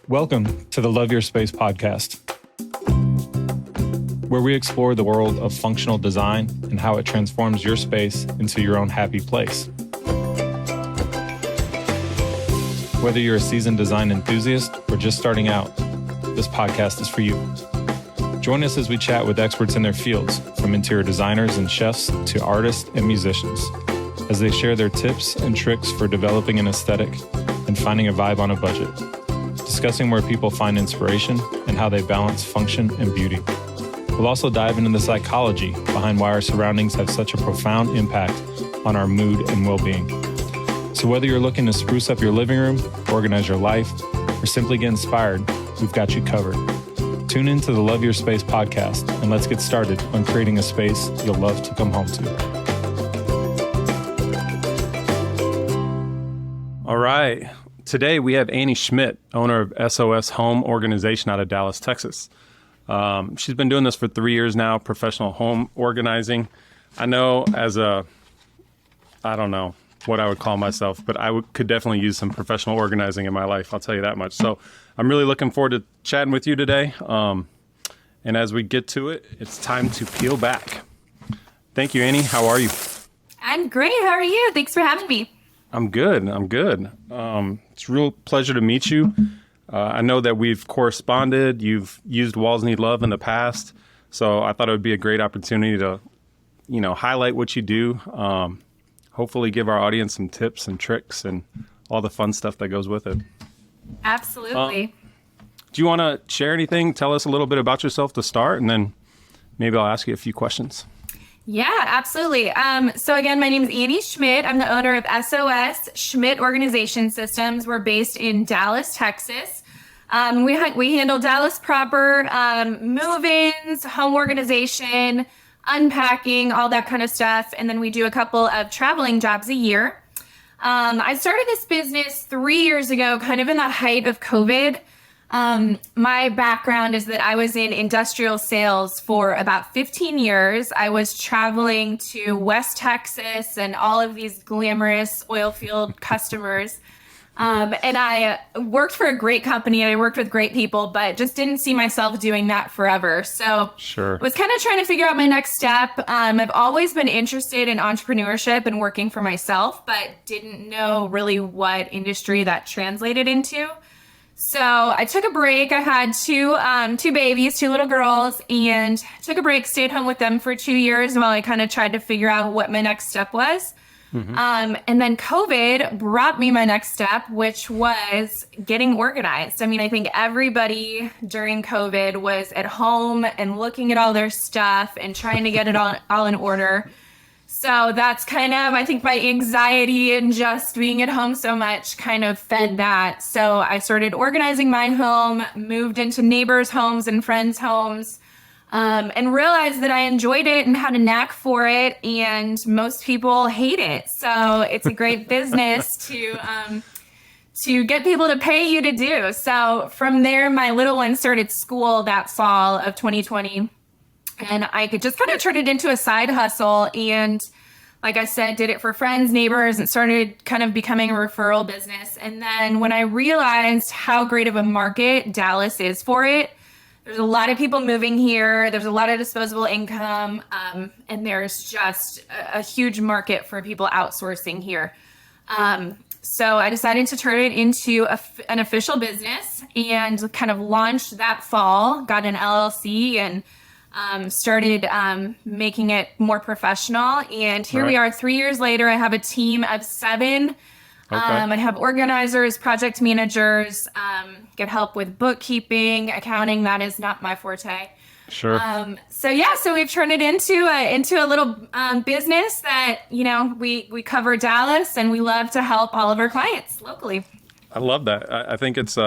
Welcome to the Love Your Space podcast, where we explore the world of functional design and how it transforms your space into your own happy place. Whether you're a seasoned design enthusiast or just starting out, this podcast is for you. Join us as we chat with experts in their fields, from interior designers and chefs to artists and musicians, as they share their tips and tricks for developing an aesthetic and finding a vibe on a budget, discussing where people find inspiration and how they balance function and beauty. We'll also dive into the psychology behind why our surroundings have such a profound impact on our mood and well-being. So whether you're looking to spruce up your living room, organize your life, or simply get inspired, we've got you covered. Tune in to the Love Your Space podcast, and let's get started on creating a space you'll love to come home to. All right. Today we have Annie Schmidt, owner of SOS Home Organization out of Dallas, Texas. She's been doing this for 3 years now, professional home organizing. I know I don't know what I would call myself, but could definitely use some professional organizing in my life. I'll tell you that much. So I'm really looking forward to chatting with you today. And as we get to it, it's time to peel back. Thank you, Annie. How are you? I'm great. How are you? Thanks for having me. I'm good. It's a real pleasure to meet you. I know that we've corresponded. You've used Walls Need Love in the past. So I thought it would be a great opportunity to, highlight what you do. Hopefully give our audience some tips and tricks and all the fun stuff that goes with it. Absolutely. Do you want to share anything? Tell us a little bit about yourself to start, and then maybe I'll ask you a few questions. Yeah, absolutely. So again, my name is Annie Schmidt. I'm the owner of SOS Schmidt Organization Systems. We're based in Dallas, Texas. We handle Dallas proper, move-ins, home organization, unpacking, all that kind of stuff. And then we do a couple of traveling jobs a year. I started this business 3 years ago, kind of in the height of COVID. My background is that I was in industrial sales for about 15 years. I was traveling to West Texas and all of these glamorous oil field customers. And I worked for a great company and I worked with great people, but just didn't see myself doing that forever. So sure. I was kind of trying to figure out my next step. I've always been interested in entrepreneurship and working for myself, but didn't know really what industry that translated into. So I took a break. I had two babies, two little girls, and took a break, stayed home with them for 2 years while I kind of tried to figure out what my next step was. Mm-hmm. And then COVID brought me my next step, which was getting organized. I mean, I think everybody during COVID was at home and looking at all their stuff and trying to get it all in order. So that's kind of, I think my anxiety and just being at home so much kind of fed that. So I started organizing my home, moved into neighbors' homes and friends' homes, and realized that I enjoyed it and had a knack for it. And most people hate it. So it's a great business to get people to pay you to do. So from there, my little one started school that fall of 2020. And I could just kind of turn it into a side hustle. And like I said, did it for friends, neighbors, and started kind of becoming a referral business. And then when I realized how great of a market Dallas is for it, there's a lot of people moving here. There's a lot of disposable income. And there's just a huge market for people outsourcing here. So I decided to turn it into an official business and kind of launched that fall, got an LLC, and started making it more professional. And here we are 3 years later. I have a team of 7. Okay. I have organizers, project managers, get help with bookkeeping, accounting. That is not my forte. Sure. So we've turned it into a little business that, we cover Dallas, and we love to help all of our clients locally. I love that. I think it's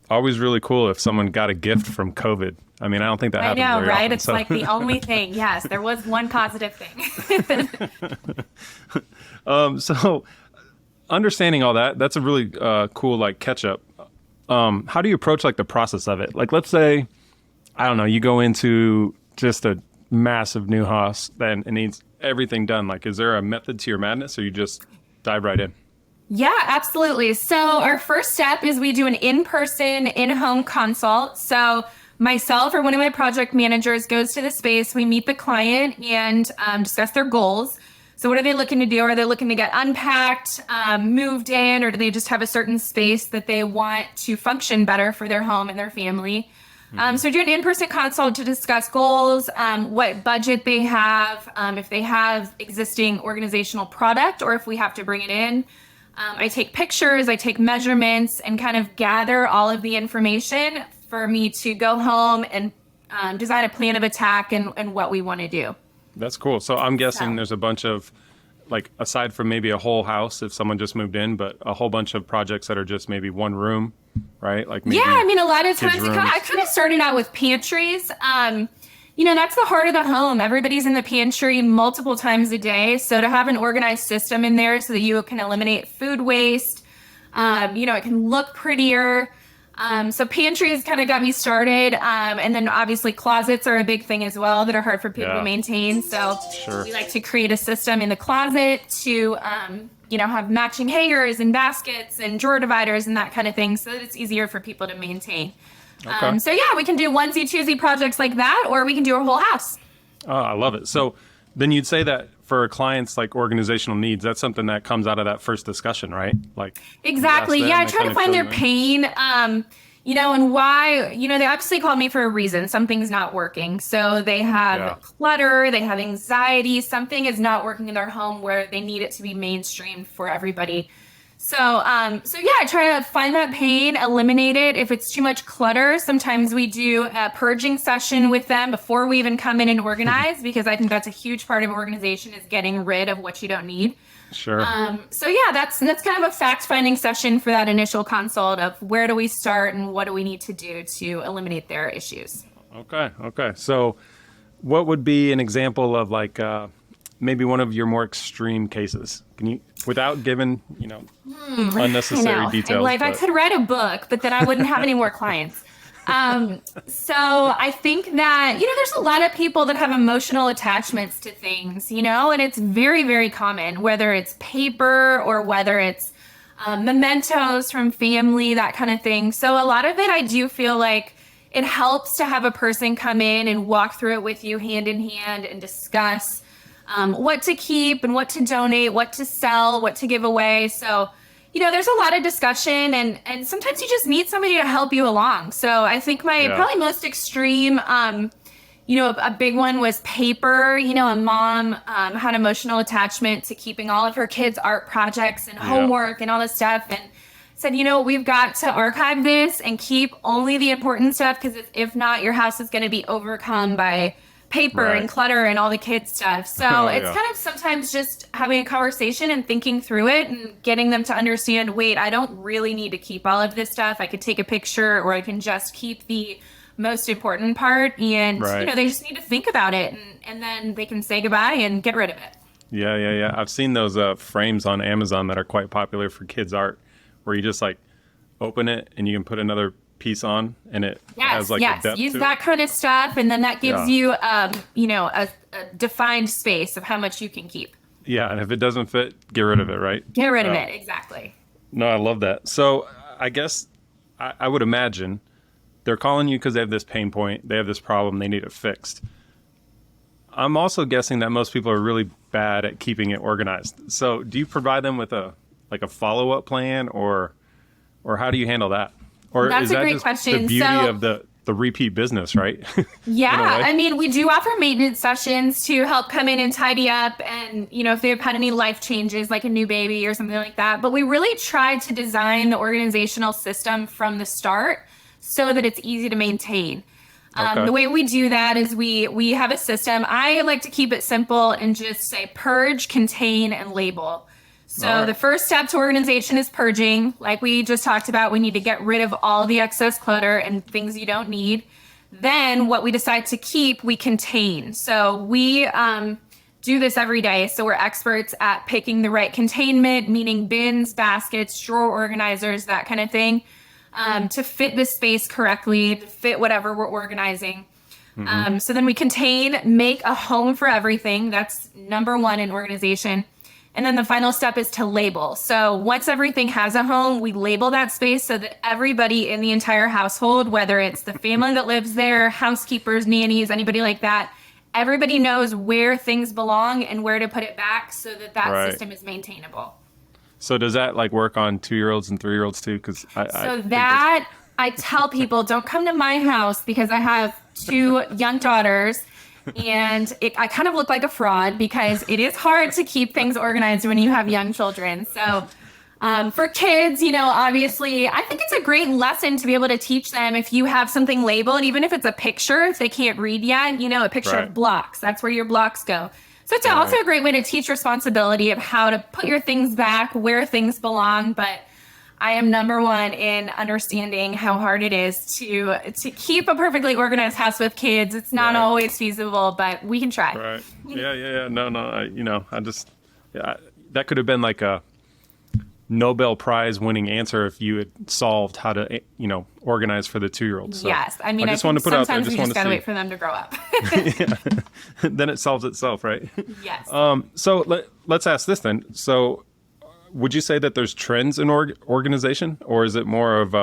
always really cool if someone got a gift from COVID. I mean, I don't think that happens very right? often, It's like the only thing. Yes, there was one positive thing. So understanding all that, that's a really cool, catch up. How do you approach, the process of it? Let's say, I don't know, you go into just a massive new house and it needs everything done. Is there a method to your madness, or you just dive right in? Yeah, absolutely. So our first step is we do an in-person, in-home consult. So myself or one of my project managers goes to the space. We meet the client and discuss their goals. So what are they looking to do? Are they looking to get unpacked, moved in, or do they just have a certain space that they want to function better for their home and their family? So we do an in-person consult to discuss goals, what budget they have, if they have existing organizational product, or if we have to bring it in. I take pictures, I take measurements, and kind of gather all of the information for me to go home and design a plan of attack and what we want to do. That's cool. So I'm guessing there's a bunch of, like, aside from maybe a whole house if someone just moved in, but a whole bunch of projects that are just maybe one room, right? Like maybe I mean, a lot of times rooms. I kind of started out with pantries. That's the heart of the home. Everybody's in the pantry multiple times a day. So to have an organized system in there so that you can eliminate food waste, it can look prettier. So pantries kind of got me started. And then obviously closets are a big thing as well that are hard for people to maintain. So we like to create a system in the closet to, have matching hangers and baskets and drawer dividers and that kind of thing so that it's easier for people to maintain. Okay. We can do onesie, twosie projects like that, or we can do a whole house. Oh, I love it. So then you'd say that for clients, like organizational needs, that's something that comes out of that first discussion, right? Like exactly. Yeah, I try to find their pain, and why. They obviously called me for a reason. Something's not working. So they have clutter, they have anxiety. Something is not working in their home where they need it to be mainstreamed for everybody. So I try to find that pain, eliminate it. If it's too much clutter, sometimes we do a purging session with them before we even come in and organize, because I think that's a huge part of organization is getting rid of what you don't need. Sure. That's kind of a fact-finding session for that initial consult of where do we start and what do we need to do to eliminate their issues. Okay. So what would be an example of like maybe one of your more extreme cases? Can you, without giving, unnecessary details? Like I could write a book, but then I wouldn't have any more clients. So I think that, there's a lot of people that have emotional attachments to things, and it's very, very common, whether it's paper or whether it's mementos from family, that kind of thing. So a lot of it, I do feel like it helps to have a person come in and walk through it with you hand in hand and discuss what to keep and what to donate, what to sell, what to give away. So, there's a lot of discussion and sometimes you just need somebody to help you along. So I think my probably most extreme, a big one was paper. A mom had emotional attachment to keeping all of her kids' art projects and homework and all this stuff, and said, we've got to archive this and keep only the important stuff, because if not, your house is going to be overcome by paper and clutter and all the kids stuff. So it's kind of sometimes just having a conversation and thinking through it and getting them to understand, wait, I don't really need to keep all of this stuff. I could take a picture, or I can just keep the most important part. And, they just need to think about it, and then they can say goodbye and get rid of it. Yeah. I've seen those frames on Amazon that are quite popular for kids' art, where you just like open it and you can put another piece on, and it has like a depth use to that it. kind of stuff, and then that gives you a defined space of how much you can keep. And if it doesn't fit, get rid of it, right? Get rid of it, exactly. No, I love that. So I guess I would imagine they're calling you because they have this pain point, they have this problem, they need it fixed. I'm also guessing that most people are really bad at keeping it organized. So do you provide them with a follow-up plan, or how do you handle that? Or that's is a that great just question. the beauty of the repeat business, right? I mean, we do offer maintenance sessions to help come in and tidy up, and if they've had any life changes like a new baby or something like that. But we really try to design the organizational system from the start so that it's easy to maintain. The way we do that is we have a system. I like to keep it simple and just say purge, contain, and label. So the first step to organization is purging. Like we just talked about, we need to get rid of all the excess clutter and things you don't need. Then what we decide to keep, we contain. So we do this every day. So we're experts at picking the right containment, meaning bins, baskets, drawer organizers, that kind of thing, to fit the space correctly, to fit whatever we're organizing. So then we contain, make a home for everything. That's number one in organization. And then the final step is to label. So once everything has a home, we label that space so that everybody in the entire household, whether it's the family that lives there, housekeepers, nannies, anybody like that, everybody knows where things belong and where to put it back so that Right. system is maintainable. So does that like work on 2-year-olds and 3-year-olds too? Because I tell people, don't come to my house because I have 2 young daughters. And I kind of look like a fraud because it is hard to keep things organized when you have young children. So for kids, obviously, I think it's a great lesson to be able to teach them if you have something labeled, even if it's a picture, if they can't read yet, a picture Right. of blocks. That's where your blocks go. So it's also a great way to teach responsibility of how to put your things back where things belong. But I am number one in understanding how hard it is to keep a perfectly organized house with kids. It's not Right. always feasible, but we can try. Right. Yeah. No. That could have been like a Nobel Prize winning answer if you had solved how to, organize for the 2-year-olds. So Yes. I mean, I just want to put out there. sometimes we just got to wait for them to grow up. Then it solves itself, right? Yes. So let's ask this then. So would you say that there's trends in organization, or is it more of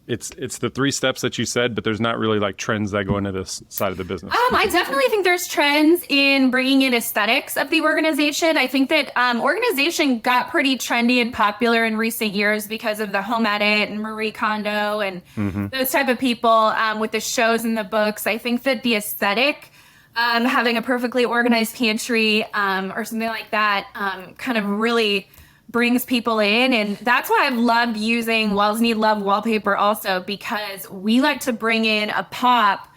it's the 3 steps that you said, but there's not really like trends that go into this side of the business? I definitely think there's trends in bringing in aesthetics of the organization. I think that organization got pretty trendy and popular in recent years because of the Home Edit and Marie Kondo and those type of people with the shows and the books. I think that the aesthetic, having a perfectly organized pantry or something like that kind of really brings people in. And that's why I've loved using Walls Need Love wallpaper also, because we like to bring in a pop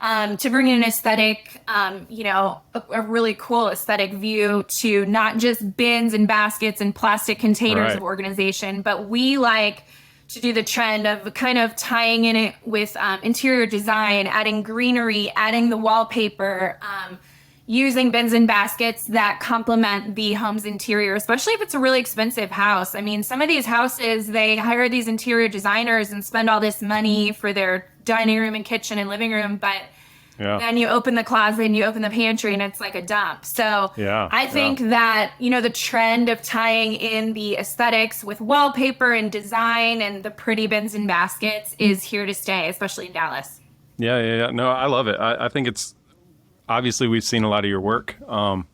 to bring in an aesthetic, a really cool aesthetic view to not just bins and baskets and plastic containers Right. of organization, but we like to do the trend of kind of tying in it with interior design, adding greenery, adding the wallpaper, using bins and baskets that complement the home's interior, especially if it's a really expensive house. I mean, some of these houses, they hire these interior designers and spend all this money for their dining room and kitchen and living room, but then you open the closet and you open the pantry and it's like a dump. So I think that, the trend of tying in the aesthetics with wallpaper and design and the pretty bins and baskets is here to stay, especially in Dallas. Yeah. No, I love it. I think it's, obviously we've seen a lot of your work and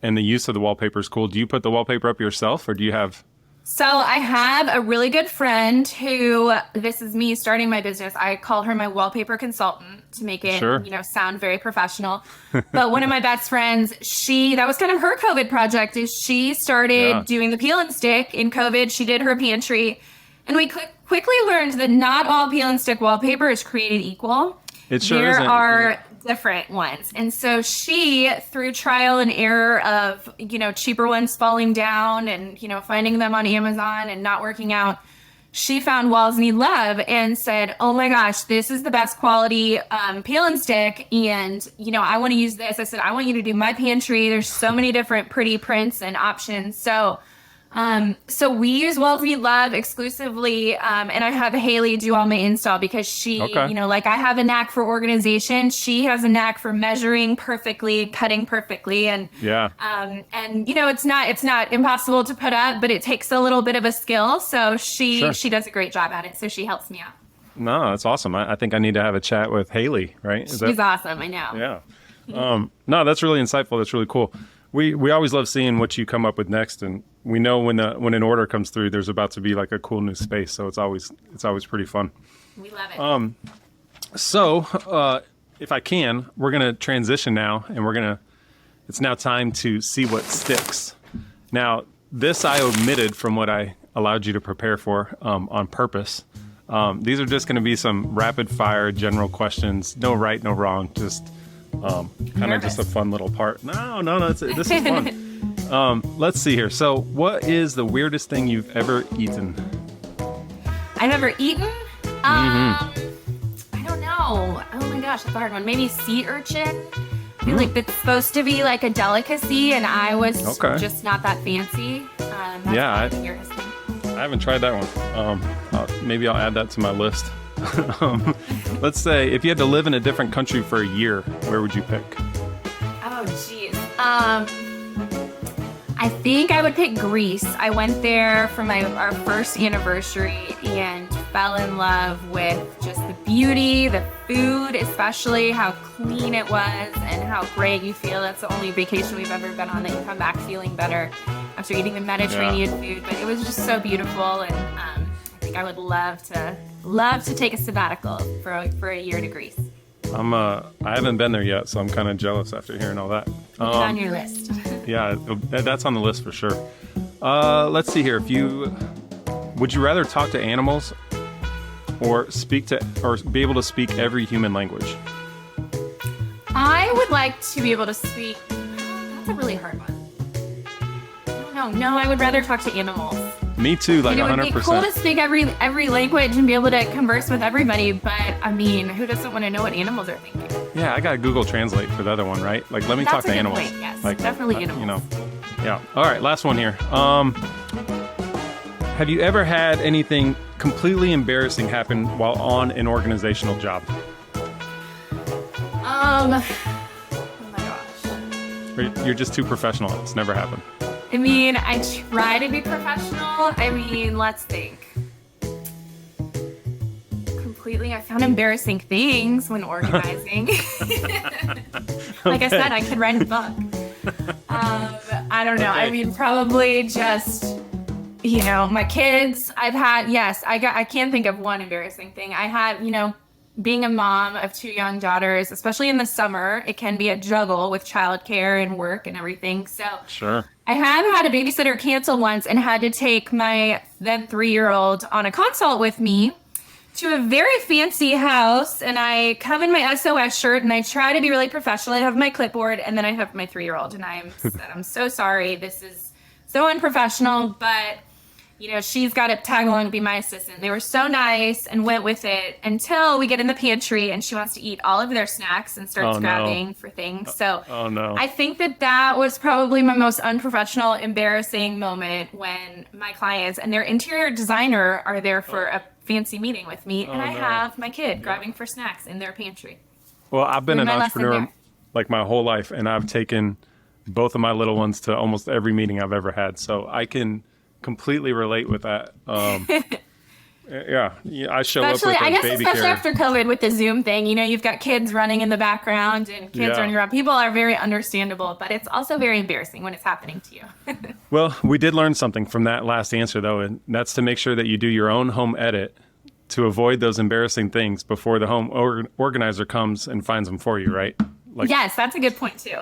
the use of the wallpaper is cool. Do you put the wallpaper up yourself, or do you have... So I have a really good friend who, this is me starting my business. I call her my wallpaper consultant to make it, sound very professional. But one of my best friends, that was kind of her COVID project, is she started doing the peel and stick in COVID. She did her pantry. And we quickly learned that not all peel and stick wallpaper is created equal. It sure there isn't. are different ones. And so she, through trial and error of, cheaper ones falling down and, finding them on Amazon and not working out, she found Walls Need Love and said, oh my gosh, this is the best quality peel and stick. And, I want to use this. I said, I want you to do my pantry. There's so many different pretty prints and options. So we use Walls Need Love exclusively, and I have Haley do all my install because she, like I have a knack for organization. She has a knack for measuring perfectly, cutting perfectly, and it's not impossible to put up, but it takes a little bit of a skill. So she does a great job at it. So she helps me out. No, that's awesome. I think I need to have a chat with Haley, right? She's awesome. I know. Yeah. No, that's really insightful. That's really cool. We always love seeing what you come up with next, and we know when an order comes through, there's about to be like a cool new space. So it's always pretty fun. We love it. So if I can, we're gonna transition now, and it's now time to see what sticks. Now, this I omitted from what I allowed you to prepare for on purpose. These are just gonna be some rapid fire general questions. No right, no wrong. Just kind of just a fun little part. No, this is fun. Let's see here. So what is the weirdest thing you've ever eaten? I've ever eaten? I don't know. Oh my gosh, that's a hard one. Maybe sea urchin. I feel like it's supposed to be like a delicacy, and I was just not that fancy. I haven't tried that one. Maybe I'll add that to my list. Let's say if you had to live in a different country for a year, where would you pick? Oh, geez. I think I would pick Greece. I went there for our first anniversary and fell in love with just the beauty, the food, especially how clean it was and how great you feel. That's the only vacation we've ever been on that you come back feeling better after eating the Mediterranean food. But it was just so beautiful, and I think I would love to take a sabbatical for a year to Greece. I haven't been there yet, so I'm kind of jealous after hearing all that. It's on your list. Yeah, that's on the list for sure. Let's see here. Would you rather talk to animals or be able to speak every human language? I would like to be able to speak. That's a really hard one. No, I would rather talk to animals. Me too, like 100%. It would be cool to speak every language and be able to converse with everybody, but I mean, who doesn't want to know what animals are thinking? Yeah, I got Google Translate for the other one, right? Like, let me talk to animals. Point, yes, like, definitely animals. Yeah. All right, last one here. Have you ever had anything completely embarrassing happen while on an organizational job? Oh my gosh. You're just too professional. It's never happened. I mean, I try to be professional. I mean, let's think. I found embarrassing things when organizing. Like I said, I could write a book. I don't know. Okay. I mean, probably just, my kids. I can't think of one embarrassing thing. I had, being a mom of 2 young daughters, especially in the summer, it can be a juggle with childcare and work and everything. So sure. I have had a babysitter cancel once and had to take my then 3-year-old on a consult with me to a very fancy house, and I come in my SOS shirt and I try to be really professional. I have my clipboard, and then I have my 3-year-old, and I'm so sorry. This is so unprofessional, but she's got to tag along and be my assistant. They were so nice and went with it until we get in the pantry and she wants to eat all of their snacks and starts grabbing for things. So I think that was probably my most unprofessional, embarrassing moment when my clients and their interior designer are there for a fancy meeting with me, and I have my kid grabbing for snacks in their pantry. Well, I've been an entrepreneur like my whole life, and I've taken both of my little ones to almost every meeting I've ever had, so I can completely relate with that. I show up with a baby especially carrier. After COVID with the Zoom thing, you've got kids running in the background and kids running around. People are very understandable, but it's also very embarrassing when it's happening to you. Well, we did learn something from that last answer, though, and that's to make sure that you do your own home edit to avoid those embarrassing things before the home organizer comes and finds them for you, right? Yes, that's a good point, too.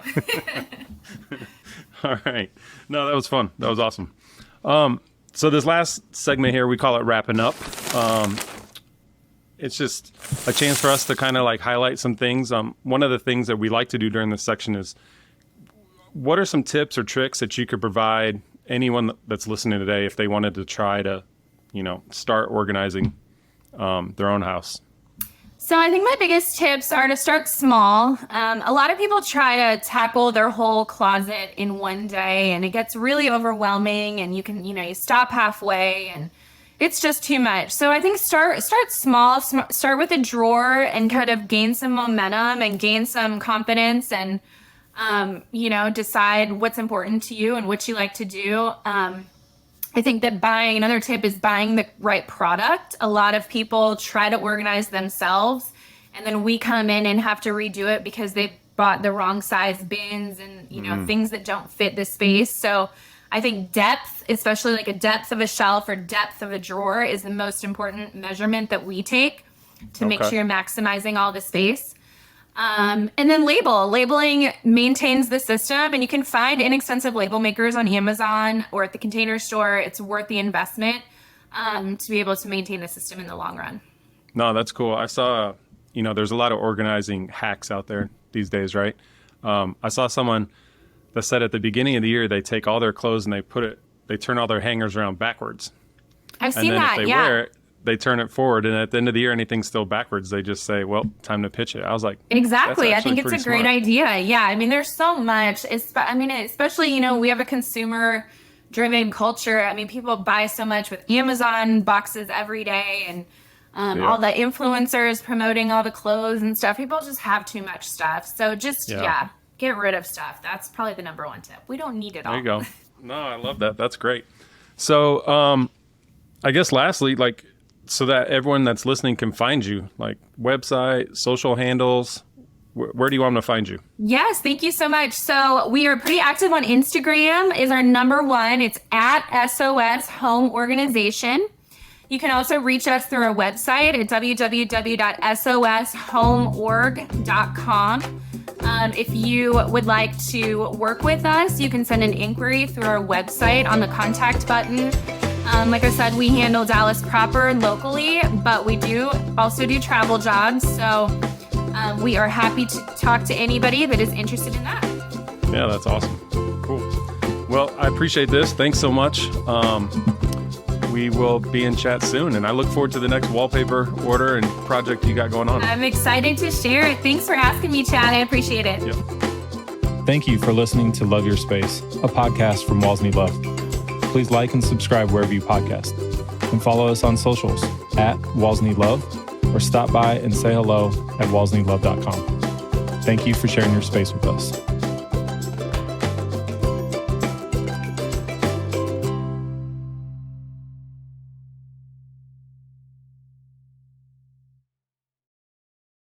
All right. No, that was fun. That was awesome. So this last segment here, we call it wrapping up. It's just a chance for us to kind of highlight some things. One of the things that we like to do during this section is, what are some tips or tricks that you could provide anyone that's listening today if they wanted to try to, start organizing their own house? So I think my biggest tips are to start small. A lot of people try to tackle their whole closet in one day, and it gets really overwhelming, and you stop halfway, and it's just too much. So I think start small, start with a drawer and kind of gain some momentum and gain some confidence, and, decide what's important to you and what you like to do. I think that another tip is buying the right product. A lot of people try to organize themselves, and then we come in and have to redo it because they bought the wrong size bins and, things that don't fit the space. So I think depth, especially a depth of a shelf or depth of a drawer, is the most important measurement that we take to make sure you're maximizing all the space. And then labeling maintains the system, and you can find inexpensive label makers on Amazon or at the Container Store. It's worth the investment to be able to maintain the system in the long run. No, that's cool. I saw, there's a lot of organizing hacks out there these days, right? I saw someone that said at the beginning of the year, they take all their clothes and they turn all their hangers around backwards. I've seen that, if they wear it, they turn it forward, and at the end of the year, anything's still backwards. They just say, well, time to pitch it. I was like, exactly. I think it's a great smart idea. Yeah. I mean, there's so much. Especially, we have a consumer-driven culture. I mean, people buy so much with Amazon boxes every day, and all the influencers promoting all the clothes and stuff. People just have too much stuff. So just, get rid of stuff. That's probably the number one tip. We don't need it all. There you go. No, I love that. That's great. So, I guess lastly, like, so that everyone that's listening can find you, like website, social handles, where do you want them to find you? Yes, thank you so much. So we are pretty active on Instagram is our number one. It's at SOS Home Organization. You can also reach us through our website at www.soshomeorg.com. If you would like to work with us, you can send an inquiry through our website on the contact button. Like I said, we handle Dallas proper locally, but we do also do travel jobs. So we are happy to talk to anybody that is interested in that. Yeah, that's awesome. Cool. Well, I appreciate this. Thanks so much. We will be in chat soon, and I look forward to the next wallpaper order and project you got going on. I'm excited to share it. Thanks for asking me, Chad. I appreciate it. Yep. Thank you for listening to Love Your Space, a podcast from Walls Need Love. Please like and subscribe wherever you podcast. And follow us on socials at Walls Need Love, or stop by and say hello at wallsneedlove.com. Thank you for sharing your space with us.